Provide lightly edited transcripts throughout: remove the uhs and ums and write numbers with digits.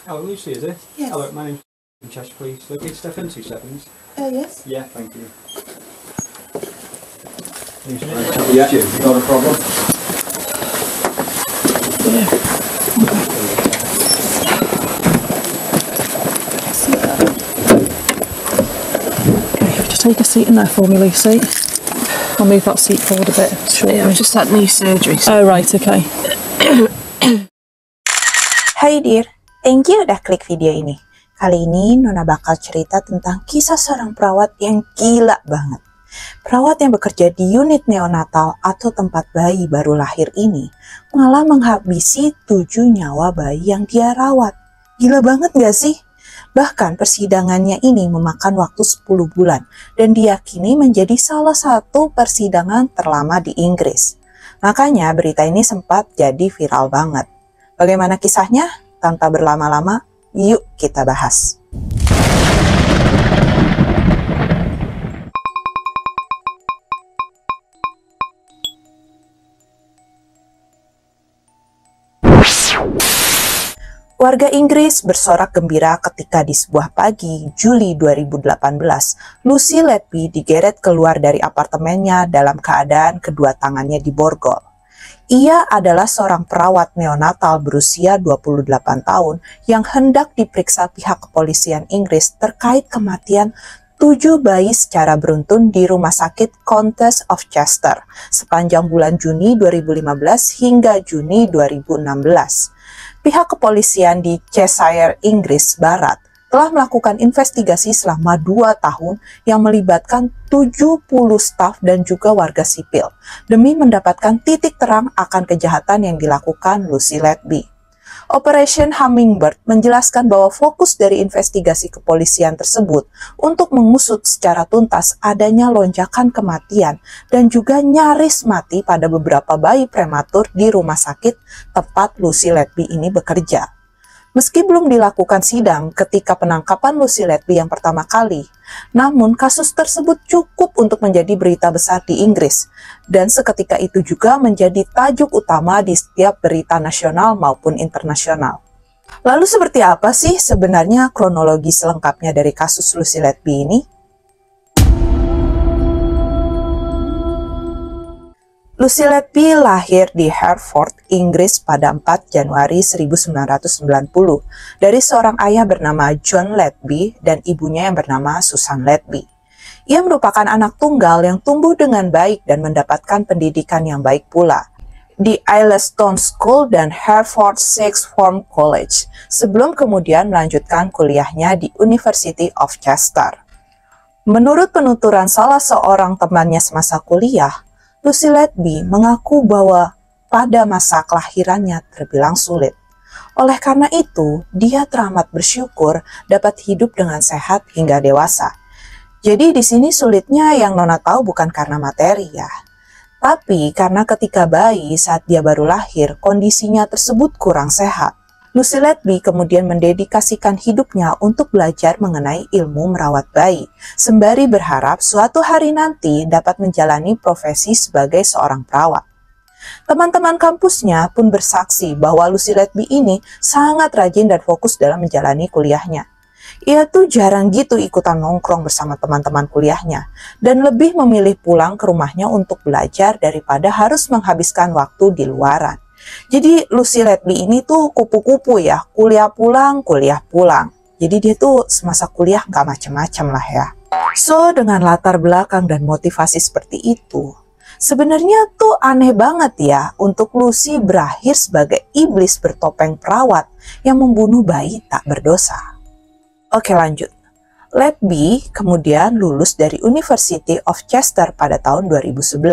Oh, Lucy, is it? Yes. Hello, my name's Cheshire, please. Okay, step in 2 seconds. Yes. Yeah, thank you. Yeah, not a problem. Okay, just take a seat in there for me, Lucy. I'll move that seat forward a bit. Yeah, I've just had knee surgery. Oh, right, okay. Hai dear, thank you udah klik video ini. Kali ini Nona bakal cerita tentang kisah seorang perawat yang gila banget. Perawat yang bekerja di unit neonatal atau tempat bayi baru lahir ini malah menghabisi 7 nyawa bayi yang dia rawat. Gila banget gak sih? Bahkan persidangannya ini memakan waktu 10 bulan dan diyakini menjadi salah satu persidangan terlama di Inggris. Makanya berita ini sempat jadi viral banget. Bagaimana kisahnya? Tanpa berlama-lama, yuk kita bahas. Warga Inggris bersorak gembira ketika di sebuah pagi Juli 2018, Lucy Letby digeret keluar dari apartemennya dalam keadaan kedua tangannya diborgol. Ia adalah seorang perawat neonatal berusia 28 tahun yang hendak diperiksa pihak kepolisian Inggris terkait kematian 7 bayi secara beruntun di Rumah Sakit Countess of Chester sepanjang bulan Juni 2015 hingga Juni 2016. Pihak kepolisian di Cheshire, Inggris Barat telah melakukan investigasi selama 2 tahun yang melibatkan 70 staf dan juga warga sipil demi mendapatkan titik terang akan kejahatan yang dilakukan Lucy Letby. Operation Hummingbird menjelaskan bahwa fokus dari investigasi kepolisian tersebut untuk mengusut secara tuntas adanya lonjakan kematian dan juga nyaris mati pada beberapa bayi prematur di rumah sakit tempat Lucy Letby ini bekerja. Meski belum dilakukan sidang ketika penangkapan Lucy Letby yang pertama kali, namun kasus tersebut cukup untuk menjadi berita besar di Inggris, dan seketika itu juga menjadi tajuk utama di setiap berita nasional maupun internasional. Lalu seperti apa sih sebenarnya kronologi selengkapnya dari kasus Lucy Letby ini? Lucy Letby lahir di Hertford, Inggris pada 4 Januari 1990 dari seorang ayah bernama John Letby dan ibunya yang bernama Susan Letby. Ia merupakan anak tunggal yang tumbuh dengan baik dan mendapatkan pendidikan yang baik pula di Aylestone School dan Hertford Sixth Form College sebelum kemudian melanjutkan kuliahnya di University of Chester. Menurut penuturan salah seorang temannya semasa kuliah, Lucy Letby mengaku bahwa pada masa kelahirannya terbilang sulit. Oleh karena itu, dia teramat bersyukur dapat hidup dengan sehat hingga dewasa. Jadi di sini sulitnya yang Nona tahu bukan karena materi ya. Tapi karena ketika bayi saat dia baru lahir, kondisinya tersebut kurang sehat. Lucy Letby kemudian mendedikasikan hidupnya untuk belajar mengenai ilmu merawat bayi, sembari berharap suatu hari nanti dapat menjalani profesi sebagai seorang perawat. Teman-teman kampusnya pun bersaksi bahwa Lucy Letby ini sangat rajin dan fokus dalam menjalani kuliahnya. Ia tuh jarang gitu ikutan nongkrong bersama teman-teman kuliahnya, dan lebih memilih pulang ke rumahnya untuk belajar daripada harus menghabiskan waktu di luaran. Jadi Lucy Letby ini tuh kupu-kupu ya, kuliah pulang. Jadi dia tuh semasa kuliah nggak macem-macem lah ya. So dengan latar belakang dan motivasi seperti itu, sebenarnya tuh aneh banget ya untuk Lucy berakhir sebagai iblis bertopeng perawat yang membunuh bayi tak berdosa. Oke lanjut. Letby kemudian lulus dari University of Chester pada tahun 2011.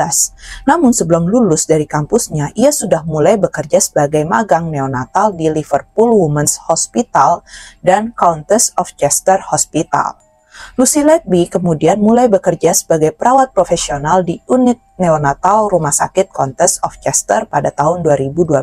Namun sebelum lulus dari kampusnya, ia sudah mulai bekerja sebagai magang neonatal di Liverpool Women's Hospital dan Countess of Chester Hospital. Lucy Letby kemudian mulai bekerja sebagai perawat profesional di unit neonatal Rumah Sakit Countess of Chester pada tahun 2012.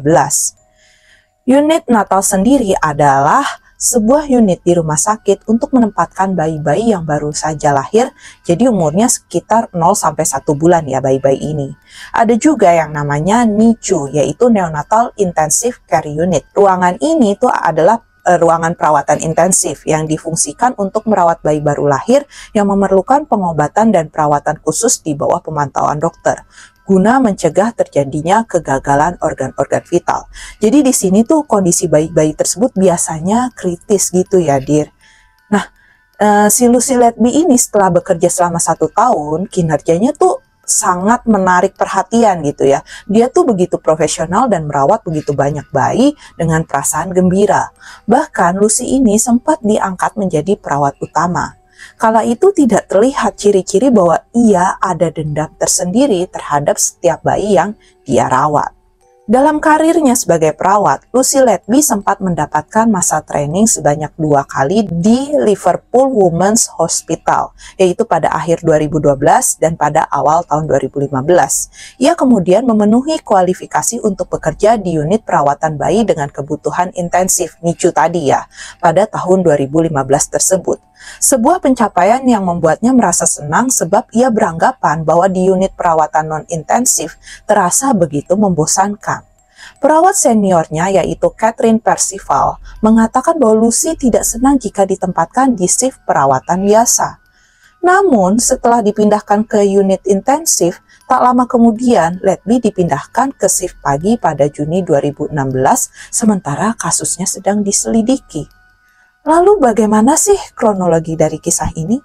Unit natal sendiri adalah sebuah unit di rumah sakit untuk menempatkan bayi-bayi yang baru saja lahir, jadi umurnya sekitar 0-1 bulan ya bayi-bayi ini. Ada juga yang namanya NICU, yaitu Neonatal Intensive Care Unit. Ruangan ini tuh adalah ruangan perawatan intensif yang difungsikan untuk merawat bayi baru lahir yang memerlukan pengobatan dan perawatan khusus di bawah pemantauan dokter, guna mencegah terjadinya kegagalan organ-organ vital. Jadi di sini tuh kondisi bayi-bayi tersebut biasanya kritis gitu ya, Dir. Nah, si Lucy Letby ini setelah bekerja selama 1 tahun, kinerjanya tuh sangat menarik perhatian gitu ya. Dia tuh begitu profesional dan merawat begitu banyak bayi dengan perasaan gembira. Bahkan Lucy ini sempat diangkat menjadi perawat utama. Kala itu tidak terlihat ciri-ciri bahwa ia ada dendam tersendiri terhadap setiap bayi yang dia rawat. Dalam karirnya sebagai perawat, Lucy Letby sempat mendapatkan masa training sebanyak 2 kali di Liverpool Women's Hospital, yaitu pada akhir 2012 dan pada awal tahun 2015. Ia kemudian memenuhi kualifikasi untuk bekerja di unit perawatan bayi dengan kebutuhan intensif NICU tadi ya, pada tahun 2015 tersebut. Sebuah pencapaian yang membuatnya merasa senang sebab ia beranggapan bahwa di unit perawatan non-intensif terasa begitu membosankan. Perawat seniornya yaitu Catherine Percival mengatakan bahwa Lucy tidak senang jika ditempatkan di shift perawatan biasa. Namun setelah dipindahkan ke unit intensif, tak lama kemudian Letby dipindahkan ke shift pagi pada Juni 2016 sementara kasusnya sedang diselidiki. Lalu bagaimana sih kronologi dari kisah ini?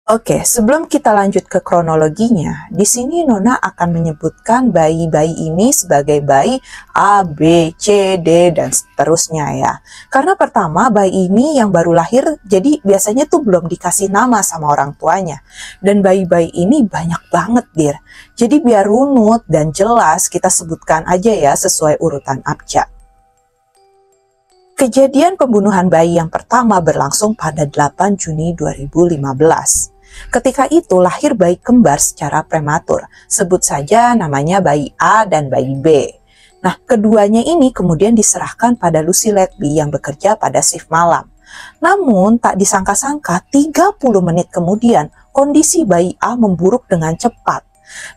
Oke, sebelum kita lanjut ke kronologinya, di sini Nona akan menyebutkan bayi-bayi ini sebagai bayi A, B, C, D, dan seterusnya ya. Karena pertama, bayi ini yang baru lahir, jadi biasanya tuh belum dikasih nama sama orang tuanya. Dan bayi-bayi ini banyak banget, Dir. Jadi biar runut dan jelas, kita sebutkan aja ya sesuai urutan abjad. Kejadian pembunuhan bayi yang pertama berlangsung pada 8 Juni 2015. Ketika itu lahir bayi kembar secara prematur, sebut saja namanya bayi A dan bayi B. Nah, keduanya ini kemudian diserahkan pada Lucy Letby yang bekerja pada shift malam. Namun, tak disangka-sangka 30 menit kemudian, kondisi bayi A memburuk dengan cepat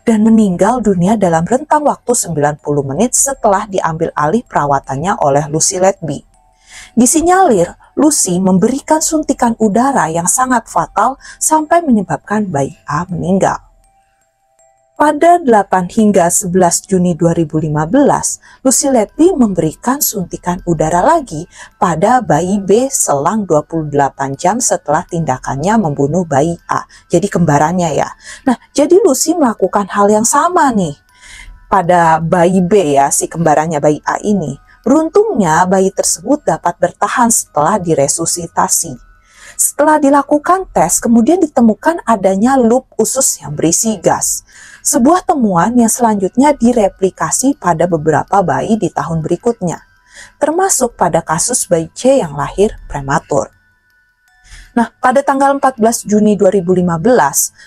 dan meninggal dunia dalam rentang waktu 90 menit setelah diambil alih perawatannya oleh Lucy Letby. Disinyalir, Lucy memberikan suntikan udara yang sangat fatal sampai menyebabkan bayi A meninggal. Pada 8 hingga 11 Juni 2015, Lucy Letby memberikan suntikan udara lagi pada bayi B selang 28 jam setelah tindakannya membunuh bayi A. Jadi kembarannya ya. Nah, jadi Lucy melakukan hal yang sama nih pada bayi B ya, si kembarannya bayi A ini. Beruntungnya bayi tersebut dapat bertahan setelah diresusitasi. Setelah dilakukan tes, kemudian ditemukan adanya loop usus yang berisi gas. Sebuah temuan yang selanjutnya direplikasi pada beberapa bayi di tahun berikutnya, termasuk pada kasus bayi C yang lahir prematur. Nah, pada tanggal 14 Juni 2015,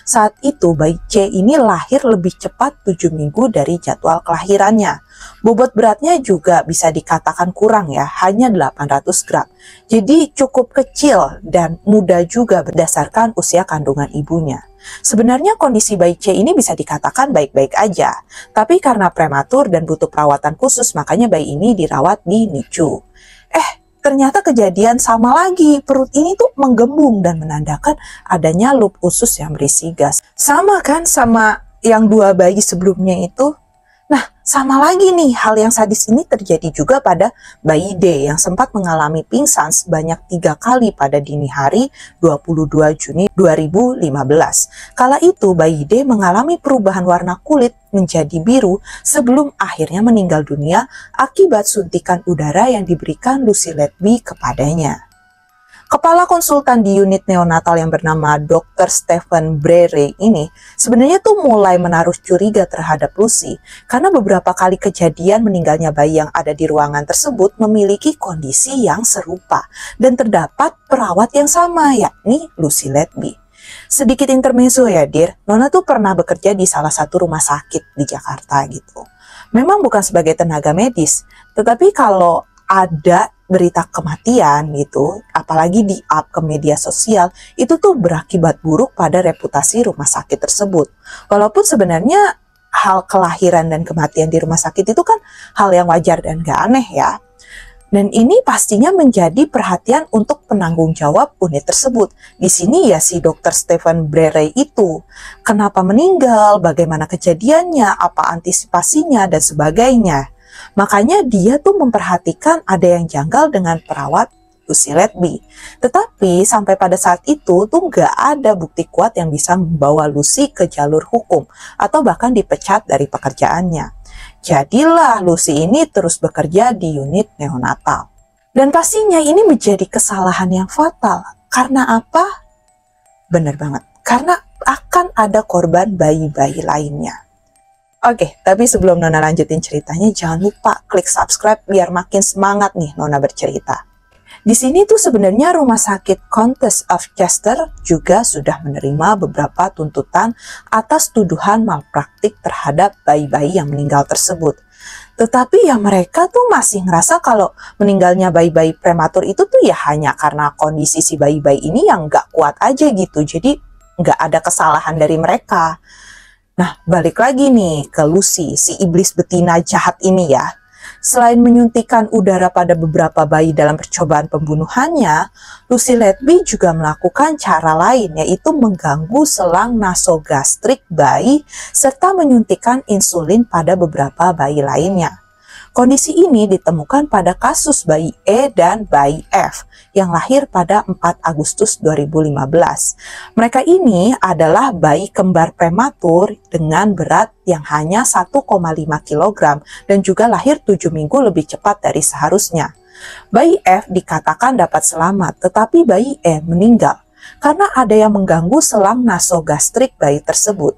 saat itu bayi C ini lahir lebih cepat 7 minggu dari jadwal kelahirannya. Bobot beratnya juga bisa dikatakan kurang ya, hanya 800 gram. Jadi cukup kecil dan muda juga berdasarkan usia kandungan ibunya. Sebenarnya kondisi bayi C ini bisa dikatakan baik-baik aja, tapi karena prematur dan butuh perawatan khusus, makanya bayi ini dirawat di NICU. Ternyata kejadian sama lagi, perut ini tuh menggembung dan menandakan adanya loop usus yang berisi gas. Sama kan sama yang 2 bayi sebelumnya itu? Nah, sama lagi nih, hal yang sadis ini terjadi juga pada bayi D yang sempat mengalami pingsan sebanyak 3 kali pada dini hari 22 Juni 2015. Kala itu bayi D mengalami perubahan warna kulit menjadi biru sebelum akhirnya meninggal dunia akibat suntikan udara yang diberikan Lucy Letby kepadanya. Kepala konsultan di unit neonatal yang bernama Dr. Stephen Brereton ini sebenarnya tuh mulai menaruh curiga terhadap Lucy karena beberapa kali kejadian meninggalnya bayi yang ada di ruangan tersebut memiliki kondisi yang serupa dan terdapat perawat yang sama, yakni Lucy Letby. Sedikit intermezzo ya, Dir, Nona tuh pernah bekerja di salah satu rumah sakit di Jakarta gitu. Memang bukan sebagai tenaga medis, tetapi kalau ada berita kematian gitu, apalagi di up ke media sosial, itu tuh berakibat buruk pada reputasi rumah sakit tersebut. Walaupun sebenarnya hal kelahiran dan kematian di rumah sakit itu kan hal yang wajar dan gak aneh ya. Dan ini pastinya menjadi perhatian untuk penanggung jawab unit tersebut. Di sini ya si Dr. Stephen Brearey itu. Kenapa meninggal, bagaimana kejadiannya, apa antisipasinya, dan sebagainya. Makanya dia tuh memperhatikan ada yang janggal dengan perawat Lucy Letby. Tetapi sampai pada saat itu tuh nggak ada bukti kuat yang bisa membawa Lucy ke jalur hukum atau bahkan dipecat dari pekerjaannya. Jadilah Lucy ini terus bekerja di unit neonatal. Dan pastinya ini menjadi kesalahan yang fatal. Karena apa? Bener banget. Karena akan ada korban bayi-bayi lainnya. Oke, tapi sebelum Nona lanjutin ceritanya, jangan lupa klik subscribe biar makin semangat nih Nona bercerita. Di sini tuh sebenarnya Rumah Sakit Countess of Chester juga sudah menerima beberapa tuntutan atas tuduhan malpraktik terhadap bayi-bayi yang meninggal tersebut. Tetapi ya mereka tuh masih ngerasa kalau meninggalnya bayi-bayi prematur itu tuh ya hanya karena kondisi si bayi-bayi ini yang nggak kuat aja gitu. Jadi nggak ada kesalahan dari mereka. Nah, balik lagi nih ke Lucy, si iblis betina jahat ini ya. Selain menyuntikkan udara pada beberapa bayi dalam percobaan pembunuhannya, Lucy Letby juga melakukan cara lain, yaitu mengganggu selang nasogastrik bayi serta menyuntikkan insulin pada beberapa bayi lainnya. Kondisi ini ditemukan pada kasus bayi E dan bayi F yang lahir pada 4 Agustus 2015. Mereka ini adalah bayi kembar prematur dengan berat yang hanya 1,5 kg dan juga lahir 7 minggu lebih cepat dari seharusnya. Bayi F dikatakan dapat selamat, tetapi bayi E meninggal karena ada yang mengganggu selang nasogastrik bayi tersebut.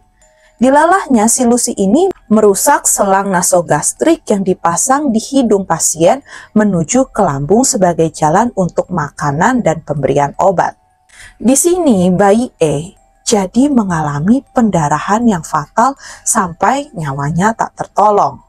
Dilalahnya si Lucy ini merusak selang nasogastrik yang dipasang di hidung pasien menuju ke lambung sebagai jalan untuk makanan dan pemberian obat. Di sini bayi E jadi mengalami pendarahan yang fatal sampai nyawanya tak tertolong.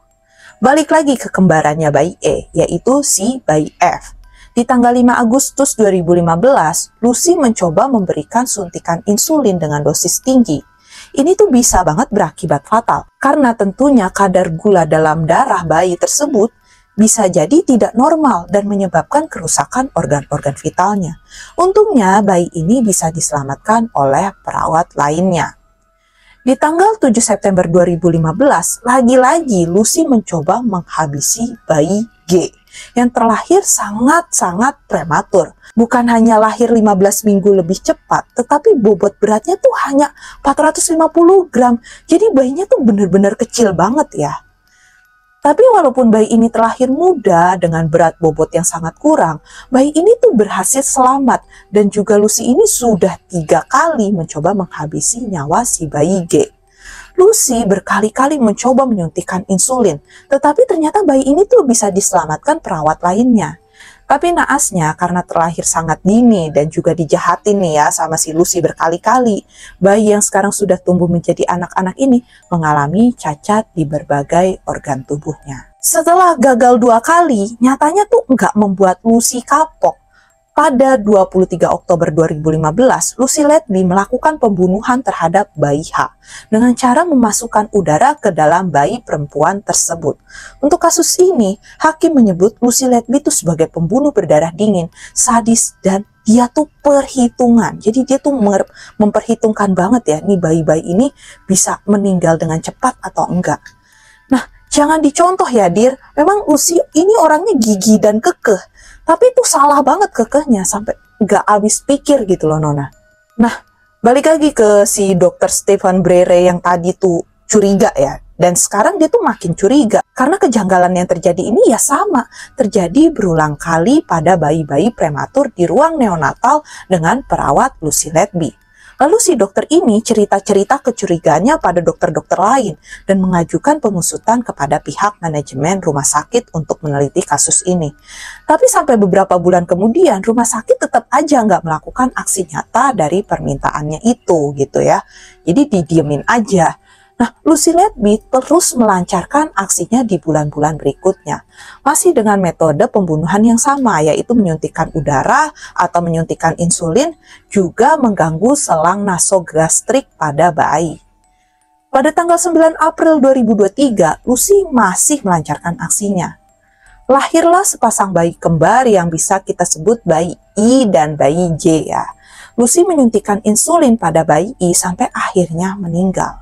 Balik lagi ke kembarannya bayi E, yaitu si bayi F. Di tanggal 5 Agustus 2015, Lucy mencoba memberikan suntikan insulin dengan dosis tinggi. Ini tuh bisa banget berakibat fatal, karena tentunya kadar gula dalam darah bayi tersebut bisa jadi tidak normal dan menyebabkan kerusakan organ-organ vitalnya. Untungnya bayi ini bisa diselamatkan oleh perawat lainnya. Di tanggal 7 September 2015, lagi-lagi Lucy mencoba menghabisi bayi G yang terlahir sangat-sangat prematur. Bukan hanya lahir 15 minggu lebih cepat, tetapi bobot beratnya tuh hanya 450 gram. Jadi bayinya tuh bener-bener kecil banget ya. Tapi walaupun bayi ini terlahir muda dengan berat bobot yang sangat kurang, bayi ini tuh berhasil selamat. Dan juga Lucy ini sudah 3 kali mencoba menghabisi nyawa si bayi G. Lucy berkali-kali mencoba menyuntikkan insulin, tetapi ternyata bayi ini tuh bisa diselamatkan perawat lainnya. Tapi naasnya karena terlahir sangat dini dan juga dijahatin nih ya sama si Lucy berkali-kali, bayi yang sekarang sudah tumbuh menjadi anak-anak ini mengalami cacat di berbagai organ tubuhnya. Setelah gagal 2 kali, nyatanya tuh nggak membuat Lucy kapok. Pada 23 Oktober 2015, Lucy Letby melakukan pembunuhan terhadap bayi H dengan cara memasukkan udara ke dalam bayi perempuan tersebut. Untuk kasus ini, hakim menyebut Lucy Letby itu sebagai pembunuh berdarah dingin, sadis, dan dia tuh perhitungan. Jadi dia tuh memperhitungkan banget ya, nih bayi-bayi ini bisa meninggal dengan cepat atau enggak. Nah, jangan dicontoh ya, Dir. Memang Lucy ini orangnya gigih dan kekeh. Tapi itu salah banget kekehnya sampai nggak habis pikir gitu loh Nona. Nah, balik lagi ke si Dr. Stephen Brearey yang tadi tuh curiga ya. Dan sekarang dia tuh makin curiga. Karena kejanggalan yang terjadi ini ya sama. Terjadi berulang kali pada bayi-bayi prematur di ruang neonatal dengan perawat Lucy Letby. Lalu si dokter ini cerita-cerita kecurigaannya pada dokter-dokter lain dan mengajukan pengusutan kepada pihak manajemen rumah sakit untuk meneliti kasus ini. Tapi sampai beberapa bulan kemudian rumah sakit tetap aja nggak melakukan aksi nyata dari permintaannya itu gitu ya. Jadi didiemin aja. Nah, Lucy Letby terus melancarkan aksinya di bulan-bulan berikutnya. Masih dengan metode pembunuhan yang sama, yaitu menyuntikkan udara atau menyuntikkan insulin, juga mengganggu selang nasogastrik pada bayi. Pada tanggal 9 April 2023, Lucy masih melancarkan aksinya. Lahirlah sepasang bayi kembar yang bisa kita sebut bayi I dan bayi J ya. Lucy menyuntikkan insulin pada bayi I sampai akhirnya meninggal.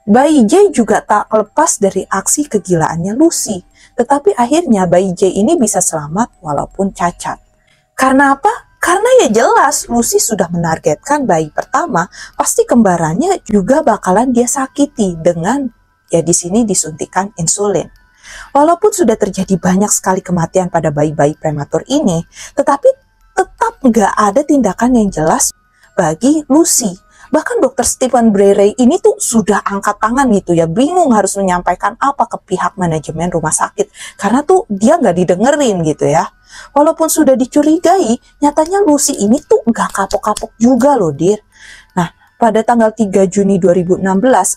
Bayi J juga tak lepas dari aksi kegilaannya Lucy, tetapi akhirnya bayi J ini bisa selamat walaupun cacat. Karena apa? Karena ya jelas Lucy sudah menargetkan bayi pertama, pasti kembarannya juga bakalan dia sakiti dengan ya di sini disuntikan insulin. Walaupun sudah terjadi banyak sekali kematian pada bayi-bayi prematur ini, tetapi tetap nggak ada tindakan yang jelas bagi Lucy. Bahkan dokter Stephen Brearey ini tuh sudah angkat tangan gitu ya, bingung harus menyampaikan apa ke pihak manajemen rumah sakit. Karena tuh dia nggak didengerin gitu ya. Walaupun sudah dicurigai, nyatanya Lucy ini tuh nggak kapok-kapok juga loh, Dir. Nah, pada tanggal 3 Juni 2016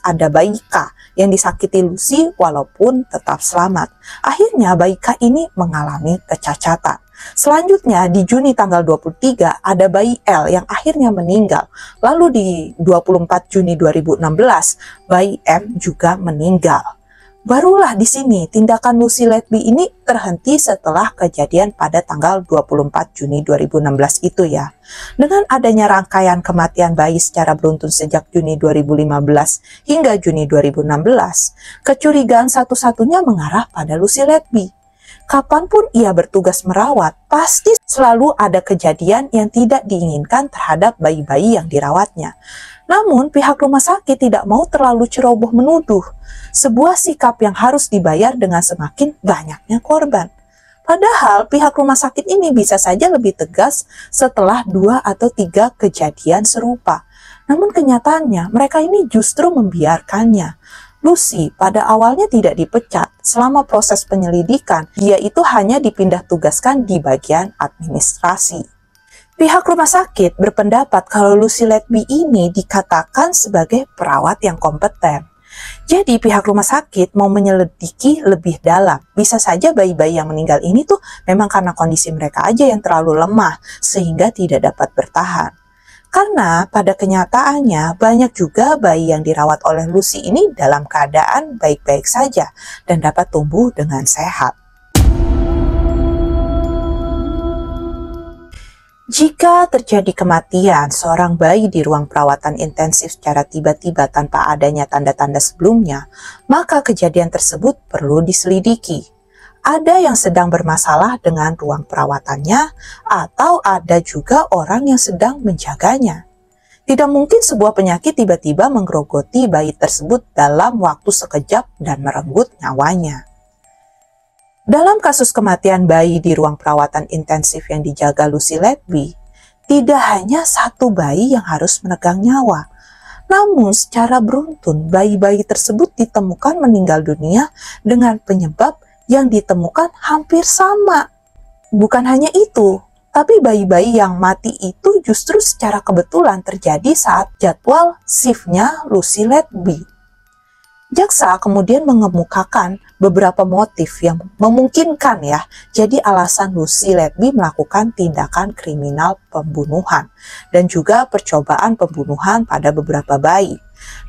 ada bayi K yang disakiti Lucy walaupun tetap selamat. Akhirnya bayi K ini mengalami kecacatan. Selanjutnya di Juni tanggal 23 ada bayi L yang akhirnya meninggal. Lalu di 24 Juni 2016 bayi M juga meninggal. Barulah di sini tindakan Lucy Letby ini terhenti setelah kejadian pada tanggal 24 Juni 2016 itu ya. Dengan adanya rangkaian kematian bayi secara beruntun sejak Juni 2015 hingga Juni 2016, kecurigaan satu-satunya mengarah pada Lucy Letby. Kapanpun ia bertugas merawat, pasti selalu ada kejadian yang tidak diinginkan terhadap bayi-bayi yang dirawatnya. Namun, pihak rumah sakit tidak mau terlalu ceroboh menuduh sebuah sikap yang harus dibayar dengan semakin banyaknya korban. Padahal, pihak rumah sakit ini bisa saja lebih tegas setelah 2 atau 3 kejadian serupa. Namun kenyataannya, mereka ini justru membiarkannya. Lucy pada awalnya tidak dipecat selama proses penyelidikan, dia itu hanya dipindah tugaskan di bagian administrasi. Pihak rumah sakit berpendapat kalau Lucy Letby ini dikatakan sebagai perawat yang kompeten. Jadi pihak rumah sakit mau menyelidiki lebih dalam. Bisa saja bayi-bayi yang meninggal ini tuh memang karena kondisi mereka aja yang terlalu lemah sehingga tidak dapat bertahan. Karena pada kenyataannya banyak juga bayi yang dirawat oleh Lucy ini dalam keadaan baik-baik saja dan dapat tumbuh dengan sehat. Jika terjadi kematian seorang bayi di ruang perawatan intensif secara tiba-tiba tanpa adanya tanda-tanda sebelumnya, maka kejadian tersebut perlu diselidiki. Ada yang sedang bermasalah dengan ruang perawatannya, atau ada juga orang yang sedang menjaganya. Tidak mungkin sebuah penyakit tiba-tiba menggerogoti bayi tersebut dalam waktu sekejap dan merenggut nyawanya. Dalam kasus kematian bayi di ruang perawatan intensif yang dijaga Lucy Letby, tidak hanya satu bayi yang harus menegang nyawa. Namun secara beruntun bayi-bayi tersebut ditemukan meninggal dunia dengan penyebab yang ditemukan hampir sama. Bukan hanya itu, tapi bayi-bayi yang mati itu justru secara kebetulan terjadi saat jadwal shiftnya Lucy Letby. Jaksa kemudian mengemukakan beberapa motif yang memungkinkan ya jadi alasan Lucy Letby melakukan tindakan kriminal pembunuhan dan juga percobaan pembunuhan pada beberapa bayi.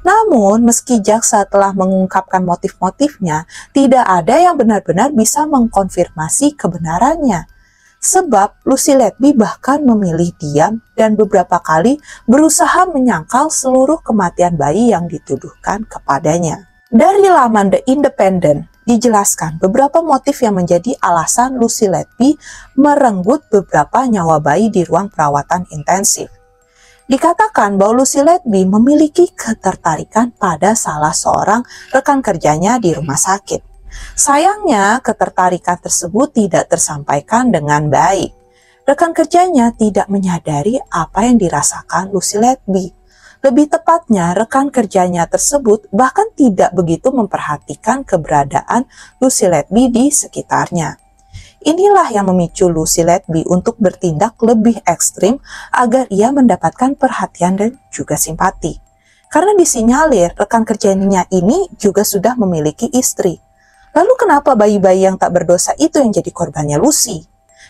Namun meski jaksa telah mengungkapkan motif-motifnya, tidak ada yang benar-benar bisa mengkonfirmasi kebenarannya. Sebab Lucy Letby bahkan memilih diam dan beberapa kali berusaha menyangkal seluruh kematian bayi yang dituduhkan kepadanya. Dari laman The Independent dijelaskan beberapa motif yang menjadi alasan Lucy Letby merenggut beberapa nyawa bayi di ruang perawatan intensif. Dikatakan bahwa Lucy Letby memiliki ketertarikan pada salah seorang rekan kerjanya di rumah sakit. Sayangnya, ketertarikan tersebut tidak tersampaikan dengan baik. Rekan kerjanya tidak menyadari apa yang dirasakan Lucy Letby. Lebih tepatnya, rekan kerjanya tersebut bahkan tidak begitu memperhatikan keberadaan Lucy Letby di sekitarnya. Inilah yang memicu Lucy Letby untuk bertindak lebih ekstrim agar ia mendapatkan perhatian dan juga simpati. Karena disinyalir rekan kerjanya ini juga sudah memiliki istri. Lalu kenapa bayi-bayi yang tak berdosa itu yang jadi korbannya Lucy?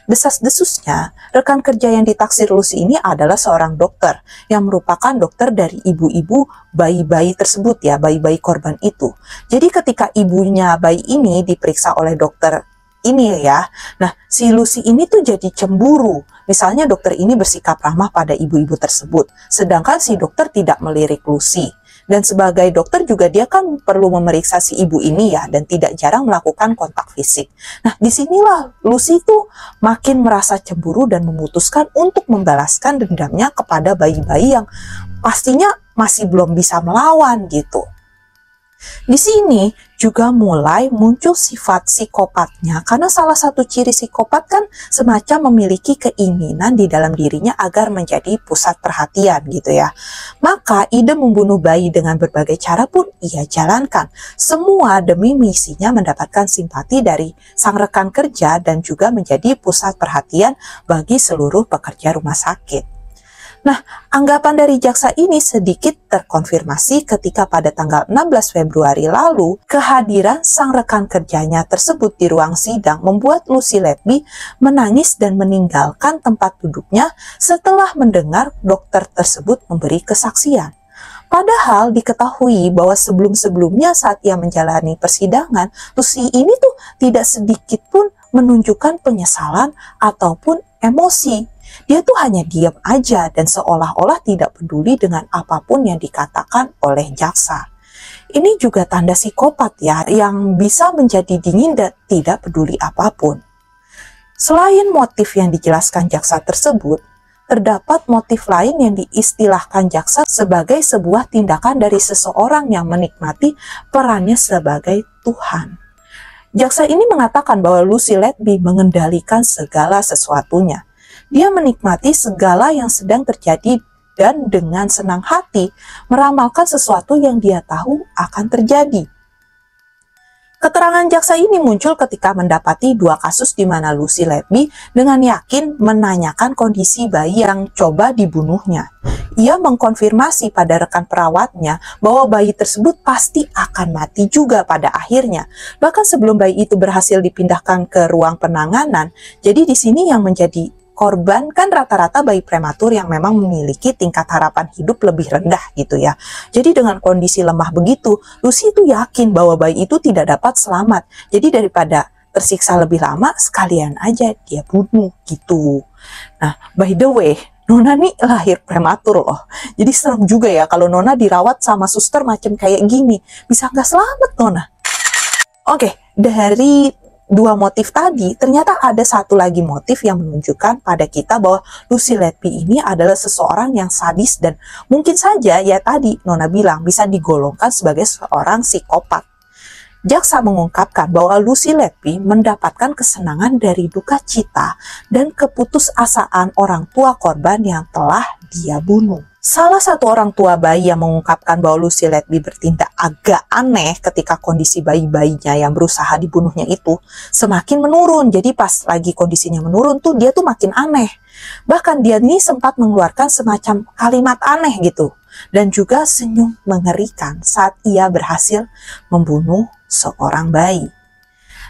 Desas-desusnya, rekan kerja yang ditaksir Lucy ini adalah seorang dokter yang merupakan dokter dari ibu-ibu bayi-bayi tersebut ya, bayi-bayi korban itu. Jadi ketika ibunya bayi ini diperiksa oleh dokter ini ya, nah si Lucy ini tuh jadi cemburu. Misalnya dokter ini bersikap ramah pada ibu-ibu tersebut, sedangkan si dokter tidak melirik Lucy. Dan sebagai dokter juga dia kan perlu memeriksa si ibu ini ya, dan tidak jarang melakukan kontak fisik. Nah, disinilah Lucy tuh makin merasa cemburu dan memutuskan untuk membalaskan dendamnya kepada bayi-bayi yang pastinya masih belum bisa melawan gitu. Di sini juga mulai muncul sifat psikopatnya, karena salah satu ciri psikopat kan semacam memiliki keinginan di dalam dirinya agar menjadi pusat perhatian gitu ya. Maka ide membunuh bayi dengan berbagai cara pun ia jalankan. Semua demi misinya mendapatkan simpati dari sang rekan kerja dan juga menjadi pusat perhatian bagi seluruh pekerja rumah sakit. Nah, anggapan dari jaksa ini sedikit terkonfirmasi ketika pada tanggal 16 Februari lalu, kehadiran sang rekan kerjanya tersebut di ruang sidang membuat Lucy Letby menangis dan meninggalkan tempat duduknya setelah mendengar dokter tersebut memberi kesaksian. Padahal diketahui bahwa sebelum-sebelumnya saat ia menjalani persidangan, Lucy ini tuh tidak sedikit pun menunjukkan penyesalan ataupun emosi. Dia tuh hanya diam aja dan seolah-olah tidak peduli dengan apapun yang dikatakan oleh jaksa. Ini juga tanda psikopat ya, yang bisa menjadi dingin dan tidak peduli apapun. Selain motif yang dijelaskan jaksa tersebut, terdapat motif lain yang diistilahkan jaksa sebagai sebuah tindakan dari seseorang yang menikmati perannya sebagai Tuhan. Jaksa ini mengatakan bahwa Lucy Letby mengendalikan segala sesuatunya. Dia menikmati segala yang sedang terjadi dan dengan senang hati meramalkan sesuatu yang dia tahu akan terjadi. Keterangan jaksa ini muncul ketika mendapati dua kasus di mana Lucy Letby dengan yakin menanyakan kondisi bayi yang coba dibunuhnya. Ia mengkonfirmasi pada rekan perawatnya bahwa bayi tersebut pasti akan mati juga pada akhirnya. Bahkan sebelum bayi itu berhasil dipindahkan ke ruang penanganan, jadi di sini yang menjadi korban kan rata-rata bayi prematur yang memang memiliki tingkat harapan hidup lebih rendah gitu ya. Jadi dengan kondisi lemah begitu, Lucy itu yakin bahwa bayi itu tidak dapat selamat. Jadi daripada tersiksa lebih lama, sekalian aja dia bunuh gitu. Nah, by the way, Nona nih lahir prematur loh. Jadi serem juga ya kalau Nona dirawat sama suster macam kayak gini. Bisa nggak selamat Nona? Oke, dari dua motif tadi, ternyata ada satu lagi motif yang menunjukkan pada kita bahwa Lucy Letby ini adalah seseorang yang sadis dan mungkin saja ya tadi Nona bilang bisa digolongkan sebagai seorang psikopat. Jaksa mengungkapkan bahwa Lucy Letby mendapatkan kesenangan dari duka cita dan keputusasaan orang tua korban yang telah dia bunuh. Salah satu orang tua bayi yang mengungkapkan bahwa Lucy Letby bertindak agak aneh ketika kondisi bayi-bayinya yang berusaha dibunuhnya itu semakin menurun. Jadi pas lagi kondisinya menurun tuh dia tuh makin aneh. Bahkan dia ini sempat mengeluarkan semacam kalimat aneh gitu. Dan juga senyum mengerikan saat ia berhasil membunuh seorang bayi.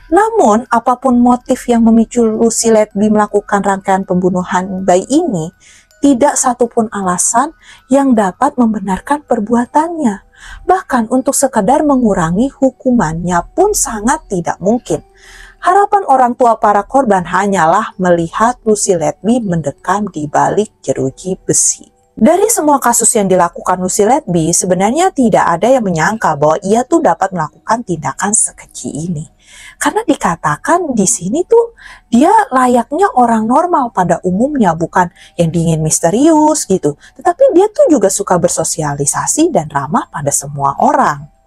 Namun, apapun motif yang memicu Lucy Letby melakukan rangkaian pembunuhan bayi ini, tidak satupun alasan yang dapat membenarkan perbuatannya. Bahkan untuk sekadar mengurangi hukumannya pun sangat tidak mungkin. Harapan orang tua para korban hanyalah melihat Lucy Letby mendekam di balik jeruji besi. Dari semua kasus yang dilakukan Lucy Letby, sebenarnya tidak ada yang menyangka bahwa ia tuh dapat melakukan tindakan sekeji ini. Karena dikatakan di sini tuh dia layaknya orang normal pada umumnya, bukan yang dingin misterius gitu. Tetapi dia tuh juga suka bersosialisasi dan ramah pada semua orang.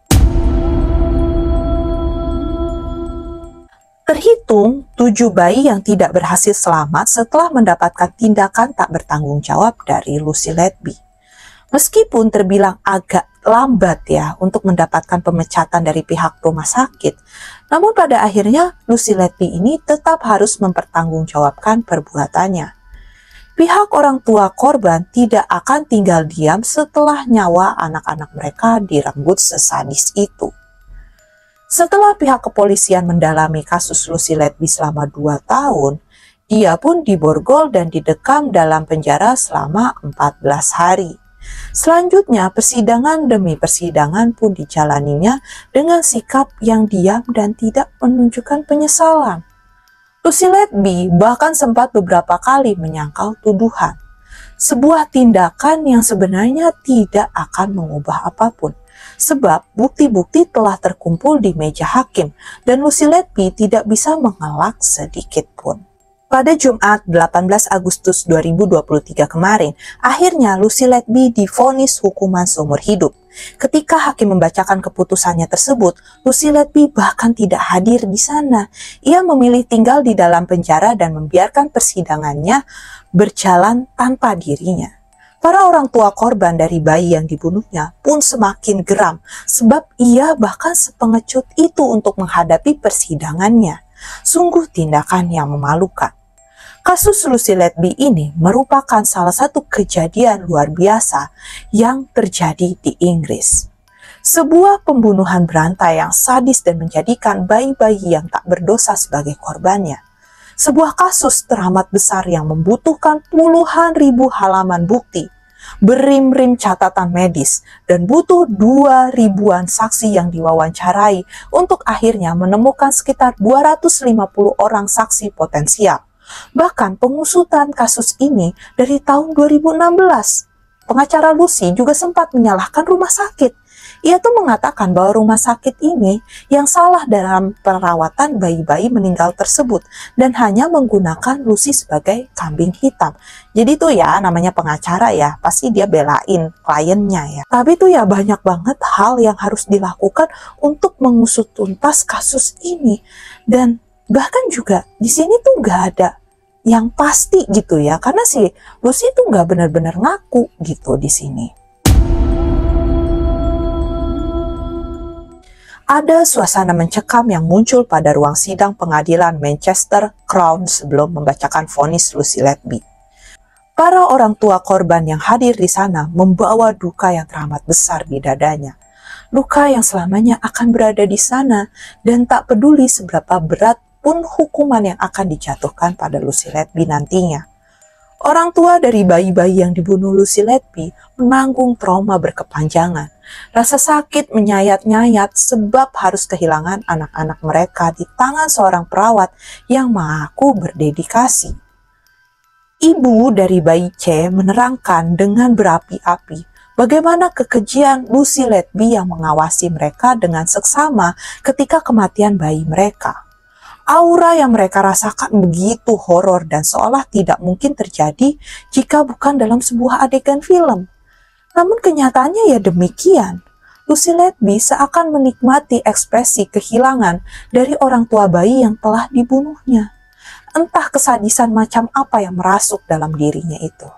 Terhitung 7 bayi yang tidak berhasil selamat setelah mendapatkan tindakan tak bertanggung jawab dari Lucy Letby. Meskipun terbilang agak lambat ya untuk mendapatkan pemecatan dari pihak rumah sakit, namun pada akhirnya Lucy Letby ini tetap harus mempertanggungjawabkan perbuatannya. Pihak orang tua korban tidak akan tinggal diam setelah nyawa anak-anak mereka direnggut sesadis itu. Setelah pihak kepolisian mendalami kasus Lucy Letby selama 2 tahun, Dia pun diborgol dan didekam dalam penjara selama 14 hari. Selanjutnya, persidangan demi persidangan pun dijalaninya dengan sikap yang diam dan tidak menunjukkan penyesalan. Lucy Letby bahkan sempat beberapa kali menyangkal tuduhan. Sebuah tindakan yang sebenarnya tidak akan mengubah apapun. Sebab bukti-bukti telah terkumpul di meja hakim dan Lucy Letby tidak bisa mengelak sedikit pun. Pada Jumat 18 Agustus 2023 kemarin, akhirnya Lucy Letby divonis hukuman seumur hidup. Ketika hakim membacakan keputusannya tersebut, Lucy Letby bahkan tidak hadir di sana. Ia memilih tinggal di dalam penjara dan membiarkan persidangannya berjalan tanpa dirinya. Para orang tua korban dari bayi yang dibunuhnya pun semakin geram, sebab ia bahkan sepengecut itu untuk menghadapi persidangannya. Sungguh tindakan yang memalukan. Kasus Lucy Letby ini merupakan salah satu kejadian luar biasa yang terjadi di Inggris. Sebuah pembunuhan berantai yang sadis dan menjadikan bayi-bayi yang tak berdosa sebagai korbannya. Sebuah kasus teramat besar yang membutuhkan puluhan ribu halaman bukti, berim-rim catatan medis, dan butuh 2.000-an saksi yang diwawancarai untuk akhirnya menemukan sekitar 250 orang saksi potensial. Bahkan pengusutan kasus ini dari tahun 2016. Pengacara Lucy juga sempat menyalahkan rumah sakit. Ia tuh mengatakan bahwa rumah sakit ini yang salah dalam perawatan bayi-bayi meninggal tersebut dan hanya menggunakan Lucy sebagai kambing hitam. Jadi tuh ya namanya pengacara ya, pasti dia belain kliennya ya. Tapi tuh ya banyak banget hal yang harus dilakukan untuk mengusut tuntas kasus ini. Dan bahkan juga di sini tuh gak ada yang pasti gitu ya, karena si Lucy itu nggak benar-benar ngaku gitu di sini. Ada suasana mencekam yang muncul pada ruang sidang pengadilan Manchester Crown sebelum membacakan vonis Lucy Letby. Para orang tua korban yang hadir di sana membawa duka yang teramat besar di dadanya. Luka yang selamanya akan berada di sana dan tak peduli seberapa berat pun hukuman yang akan dijatuhkan pada Lucy Letby nantinya. Orang tua dari bayi-bayi yang dibunuh Lucy Letby menanggung trauma berkepanjangan. Rasa sakit menyayat-nyayat sebab harus kehilangan anak-anak mereka di tangan seorang perawat yang mengaku berdedikasi. Ibu dari bayi C menerangkan dengan berapi-api bagaimana kekejian Lucy Letby yang mengawasi mereka dengan seksama ketika kematian bayi mereka. Aura yang mereka rasakan begitu horor dan seolah tidak mungkin terjadi jika bukan dalam sebuah adegan film. Namun kenyataannya ya demikian. Lucy Letby seakan menikmati ekspresi kehilangan dari orang tua bayi yang telah dibunuhnya. Entah kesadisan macam apa yang merasuk dalam dirinya itu.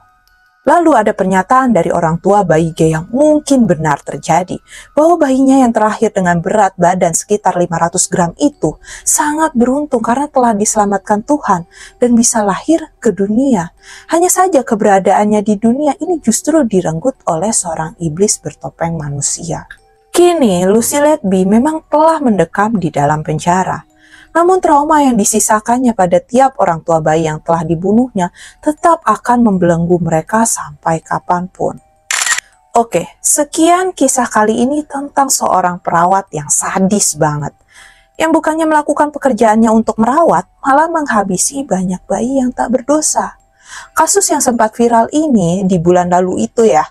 Lalu ada pernyataan dari orang tua bayi G yang mungkin benar terjadi, bahwa bayinya yang terakhir dengan berat badan sekitar 500 gram itu sangat beruntung karena telah diselamatkan Tuhan dan bisa lahir ke dunia. Hanya saja keberadaannya di dunia ini justru direnggut oleh seorang iblis bertopeng manusia. Kini Lucy Letby memang telah mendekam di dalam penjara. Namun trauma yang disisakannya pada tiap orang tua bayi yang telah dibunuhnya tetap akan membelenggu mereka sampai kapanpun. Oke, sekian kisah kali ini tentang seorang perawat yang sadis banget. Yang bukannya melakukan pekerjaannya untuk merawat, malah menghabisi banyak bayi yang tak berdosa. Kasus yang sempat viral ini di bulan lalu itu ya,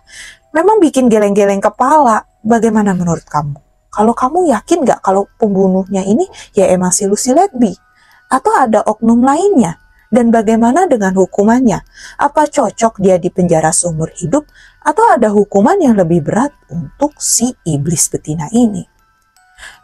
memang bikin geleng-geleng kepala. Bagaimana menurut kamu? Kalau kamu yakin nggak kalau pembunuhnya ini ya emang si Lucy Letby? Atau ada oknum lainnya? Dan bagaimana dengan hukumannya? Apa cocok dia di penjara seumur hidup? Atau ada hukuman yang lebih berat untuk si iblis betina ini?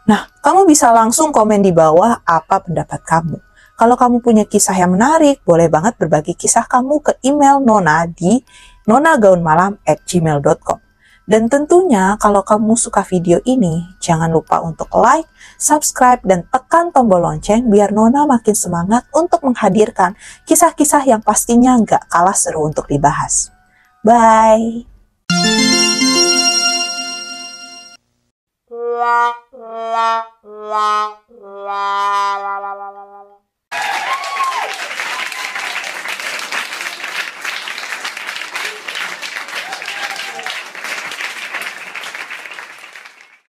Nah, kamu bisa langsung komen di bawah apa pendapat kamu. Kalau kamu punya kisah yang menarik, boleh banget berbagi kisah kamu ke email Nona di nonagaunmalam@gmail.com. Dan tentunya kalau kamu suka video ini, jangan lupa untuk like, subscribe, dan tekan tombol lonceng biar Nona makin semangat untuk menghadirkan kisah-kisah yang pastinya nggak kalah seru untuk dibahas. Bye!